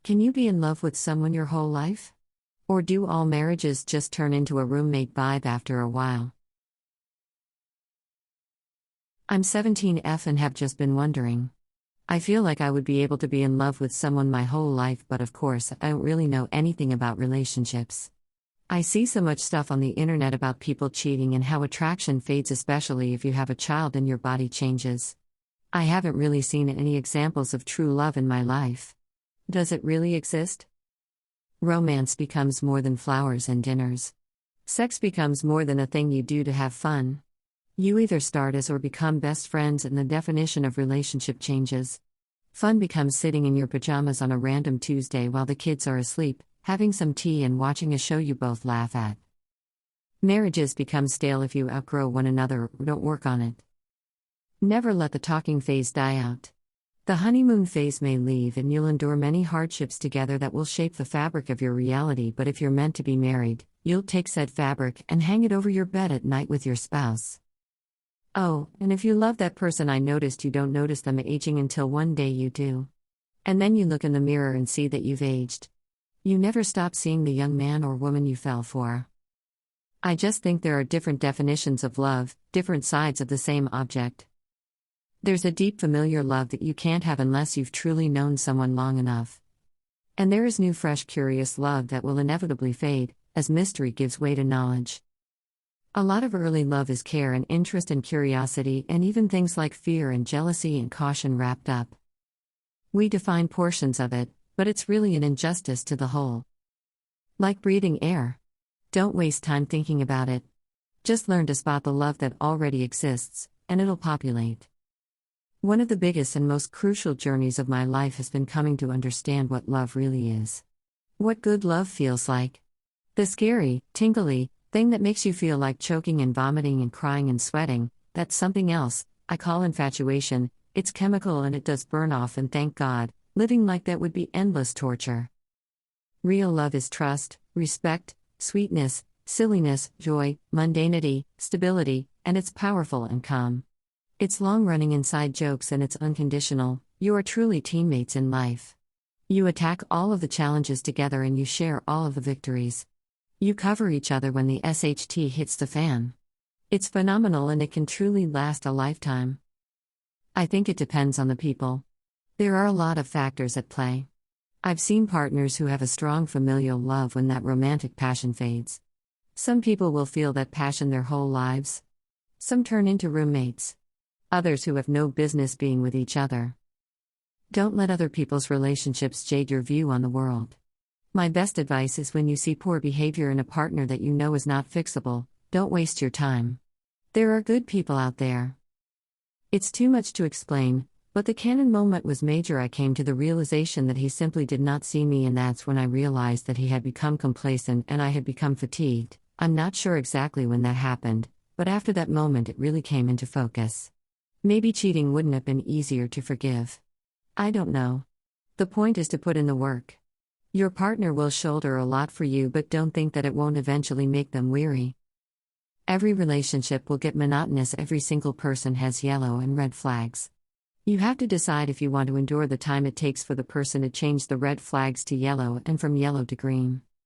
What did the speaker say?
Can you be in love with someone your whole life? Or do all marriages just turn into a roommate vibe after a while? I'm 17F and have just been wondering. I feel like I would be able to be in love with someone my whole life, but of course, I don't really know anything about relationships. I see so much stuff on the internet about people cheating and how attraction fades, especially if you have a child and your body changes. I haven't really seen any examples of true love in my life. Does it really exist? Romance becomes more than flowers and dinners. Sex becomes more than a thing you do to have fun. You either start as or become best friends, and the definition of relationship changes. Fun becomes sitting in your pajamas on a random Tuesday while the kids are asleep, having some tea and watching a show you both laugh at. Marriages become stale if you outgrow one another or don't work on it. Never let the talking phase die out. The honeymoon phase may leave and you'll endure many hardships together that will shape the fabric of your reality, but if you're meant to be married, you'll take said fabric and hang it over your bed at night with your spouse. Oh, and if you love that person, I noticed you don't notice them aging until one day you do. And then you look in the mirror and see that you've aged. You never stop seeing the young man or woman you fell for. I just think there are different definitions of love, different sides of the same object. There's a deep familiar love that you can't have unless you've truly known someone long enough. And there is new, fresh, curious love that will inevitably fade, as mystery gives way to knowledge. A lot of early love is care and interest and curiosity, and even things like fear and jealousy and caution wrapped up. We define portions of it, but it's really an injustice to the whole. Like breathing air. Don't waste time thinking about it. Just learn to spot the love that already exists, and it'll populate. One of the biggest and most crucial journeys of my life has been coming to understand what love really is. What good love feels like. The scary, tingly thing that makes you feel like choking and vomiting and crying and sweating, that's something else. I call infatuation. It's chemical and it does burn off, and thank God, living like that would be endless torture. Real love is trust, respect, sweetness, silliness, joy, mundanity, stability, and it's powerful and calm. It's long-running inside jokes and it's unconditional. You are truly teammates in life. You attack all of the challenges together and you share all of the victories. You cover each other when the SHT hits the fan. It's phenomenal and it can truly last a lifetime. I think it depends on the people. There are a lot of factors at play. I've seen partners who have a strong familial love when that romantic passion fades. Some people will feel that passion their whole lives. Some turn into roommates. Others who have no business being with each other. Don't let other people's relationships jade your view on the world. My best advice is, when you see poor behavior in a partner that you know is not fixable, don't waste your time. There are good people out there. It's too much to explain, but the canon moment was major. I came to the realization that he simply did not see me, and that's when I realized that he had become complacent and I had become fatigued. I'm not sure exactly when that happened, but after that moment it really came into focus. Maybe cheating wouldn't have been easier to forgive. I don't know. The point is to put in the work. Your partner will shoulder a lot for you, but don't think that it won't eventually make them weary. Every relationship will get monotonous. Every single person has yellow and red flags. You have to decide if you want to endure the time it takes for the person to change the red flags to yellow and from yellow to green.